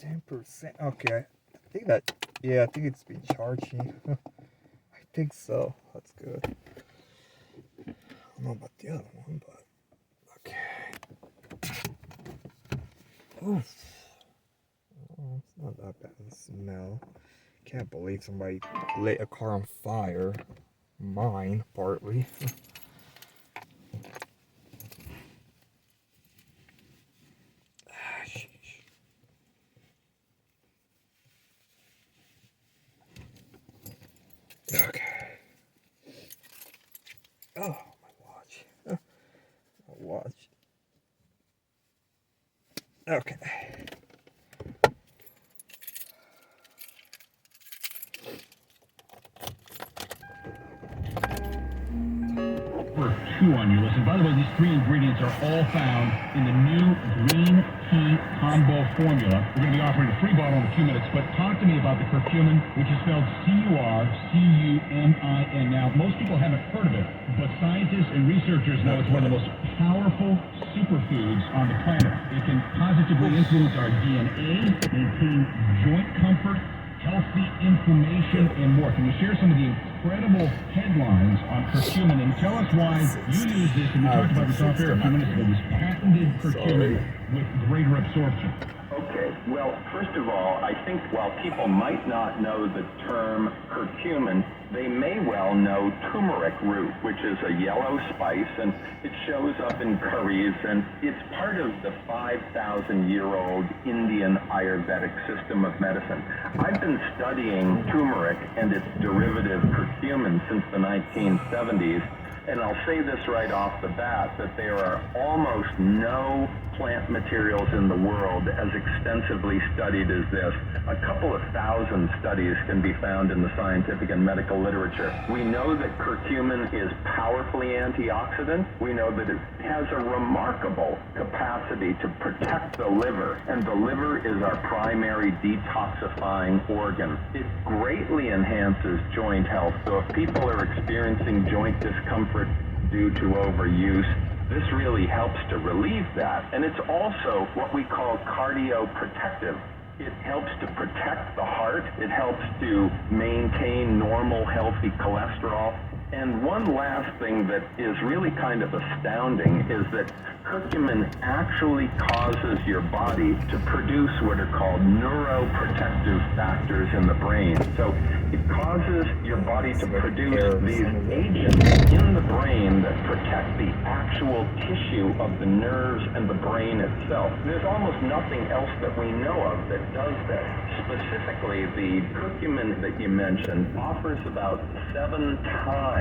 10%. Okay, I think that. Yeah, I think it's been charging. I think so. That's good. I don't know about the other one, but okay. Oh, it's not that bad of a smell. Can't believe somebody lit a car on fire. Mine, partly. Okay. Oh, my watch. My watch. Okay. For 2 on your list. And by the way, these 3 ingredients are all found in the new green tea combo formula. We're going to be offering a free bottle in a few minutes, but talk to me about the curcumin, which is spelled C-U-R-C-U-M-I-N. Now, most people haven't heard of it, but scientists and researchers know it's one of the most powerful superfoods on the planet. It can positively influence our DNA, maintain joint comfort, healthy inflammation, and more. Can you share some of the incredible headlines on curcumin and tell us why you use this, and we talked about this off air a few minutes ago, this patented curcumin with greater absorption? Okay, well, first of all, I think while people might not know the term curcumin, they may well know turmeric root, which is a yellow spice, and it shows up in curries, and it's part of the 5,000-year-old Indian Ayurvedic system of medicine. I've been studying turmeric and its derivative curcumin since the 1970s, and I'll say this right off the bat, that there are almost no plant materials in the world as extensively studied as this. A couple of thousand studies can be found in the scientific and medical literature. We know that curcumin is powerfully antioxidant. We know that it has a remarkable capacity to protect the liver, and the liver is our primary detoxifying organ. It greatly enhances joint health, so if people are experiencing joint discomfort due to overuse, this really helps to relieve that. And it's also what we call cardioprotective. It helps to protect the heart. It helps to maintain normal, healthy cholesterol. And one last thing that is really kind of astounding is that curcumin actually causes your body to produce what are called neuroprotective factors in the brain. So it causes your body to produce these agents in the brain that protect the actual tissue of the nerves and the brain itself. There's almost nothing else that we know of that does that. Specifically, the curcumin that you mentioned offers about 7 times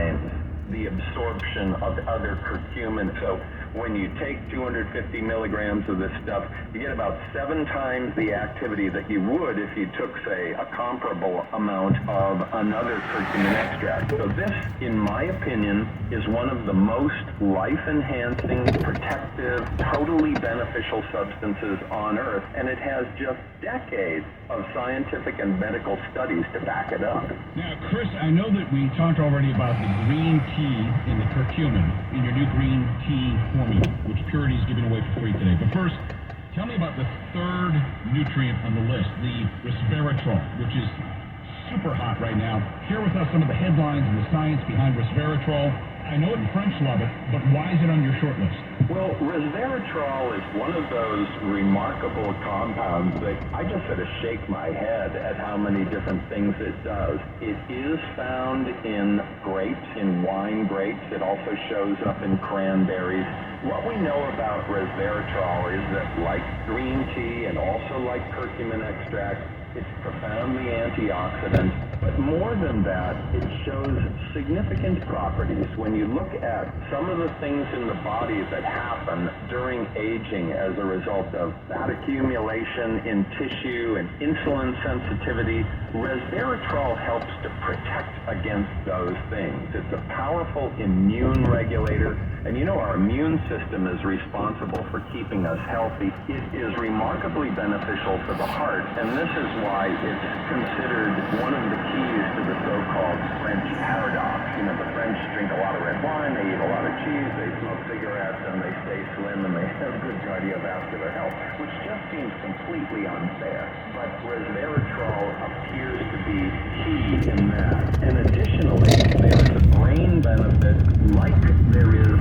the absorption of other curcumin. So when you take 250 milligrams of this stuff, you get about 7 times the activity that you would if you took, say, a comparable amount of another curcumin extract. So this, in my opinion, is one of the most life-enhancing, protective, totally beneficial substances on Earth, and it has just decades of scientific and medical studies to back it up. Now, Chris, I know that we talked already about the green tea in the curcumin in your new green tea formula, which Purity is giving away for free today. But first, tell me about the 3rd nutrient on the list, the resveratrol, which is super hot right now. Share with us some of the headlines and the science behind resveratrol. I know the French love it, but why is it on your short list? Well, resveratrol is one of those remarkable compounds that I just sort of shake my head at how many different things it does. It is found in grapes, in wine grapes. It also shows up in cranberries. What we know about resveratrol is that, like green tea and also like curcumin extract, it's profoundly antioxidant, but more than that, it shows significant properties. When you look at some of the things in the body that happen during aging as a result of fat accumulation in tissue and insulin sensitivity, resveratrol helps to protect against those things. It's a powerful immune regulator, and you know our immune system is responsible for keeping us healthy. It is remarkably beneficial for the heart, and this is why it's considered one of the keys to the so-called French paradox. You know, the French drink a lot of red wine, they eat a lot of cheese, they smoke cigarettes, and they stay slim, and they has good cardiovascular health, which just seems completely unfair. But resveratrol appears to be key in that. And additionally, there is a brain benefit like there is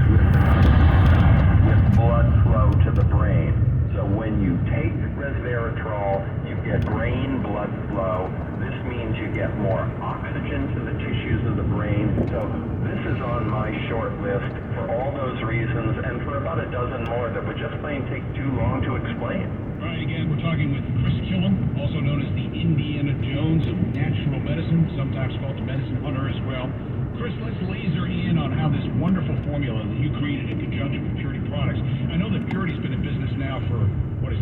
with blood flow to the brain. So when you take resveratrol, you get brain blood flow. This means you get more oxygen to the tissues of the brain. So this is on my short list for all those reasons and for about a dozen more that would just plain take too long to explain. All right, again, we're talking with Chris Killam, also known as the Indiana Jones of natural medicine, sometimes called the medicine hunter as well. Chris, let's laser in on how this wonderful formula that you created in conjunction with Purity Products. I know that Purity's been in business now for,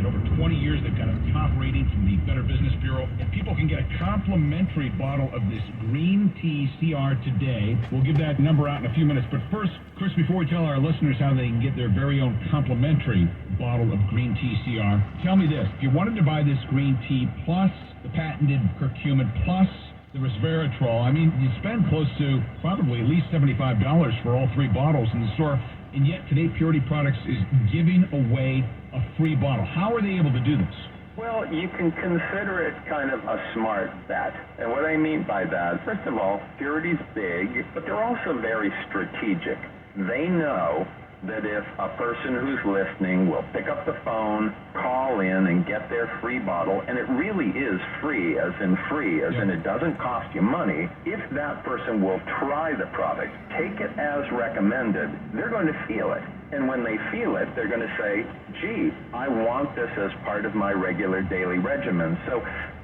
over 20 years. They've got a top rating from the Better Business Bureau, and people can get a complimentary bottle of this green tea CR today. We'll give that number out in a few minutes, but first, Chris, before we tell our listeners how they can get their very own complimentary bottle of green tea CR, tell me this. If you wanted to buy this green tea plus the patented curcumin plus the resveratrol, I mean, you spend close to probably at least $75 for all three bottles in the store, and yet today Purity Products is giving away a free bottle. How are they able to do this? Well, you can consider it kind of a smart bet. And what I mean by that, first of all, Purity's big, but they're also very strategic. They know that if a person who's listening will pick up the phone, call in, and get their free bottle, and it really is free, as in it doesn't cost you money, if that person will try the product, take it as recommended, they're going to feel it. And when they feel it, they're going to say, gee, I want this as part of my regular daily regimen. So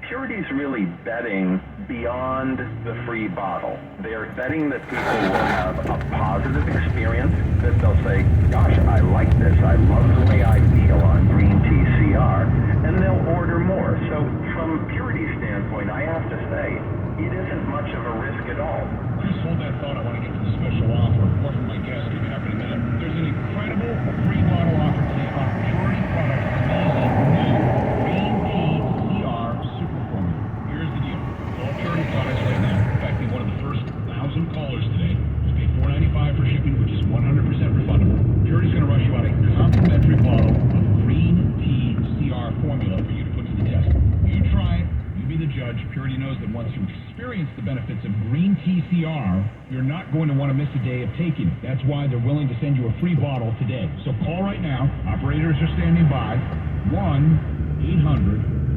Purity's really betting beyond the free bottle. They're betting that people will have a positive experience, that they'll say, gosh, I like this, I love the way I feel on green tea CR, and they'll order more. So from Purity's standpoint, I have to say, it isn't much of a risk at all. Just hold that thought. I want to get to the special offer. More from my guest coming up in a minute. There's an incredible free bottle offer today on Purity Products' amazing new green tea CR super formula. Here's the deal. All Purity products right now, in fact, be one of the first 1,000 callers today. Just pay $4.95 for shipping, which is 100% refundable. Purity's going to rush you out a complimentary bottle of green tea CR formula for you to put to the test. You try it. Be the judge. Purity knows that once you experience the benefits of green tea CR, you're not going to want to miss a day of taking it. That's why they're willing to send you a free bottle today. So call right now. Operators are standing by.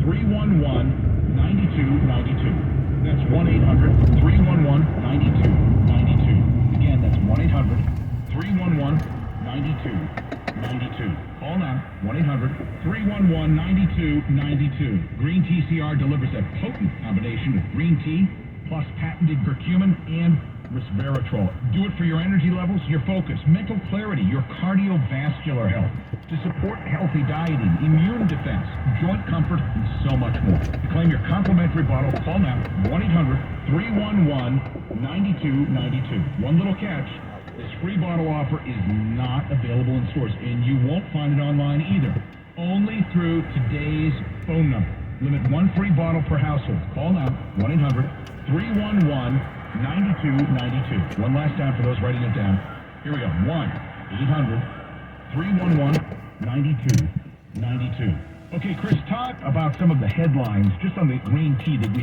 1-800-311-9292. That's 1-800-311-9292. Again, that's 1-800-311-9292. Call now, 1-800-311-9292. Green Tea CR delivers a potent combination of green tea plus patented curcumin and resveratrol. Do it for your energy levels, your focus, mental clarity, your cardiovascular health, to support healthy dieting, immune defense, joint comfort, and so much more. To claim your complimentary bottle, call now, 1-800-311-9292. One little catch. This free bottle offer is not available in stores, and you won't find it online either. Only through today's phone number. Limit one free bottle per household. Call now, 1-800-311-9292. One last time for those writing it down. Here we go, 1-800-311-9292. Okay, Chris, talk about some of the headlines just on the green tea that we...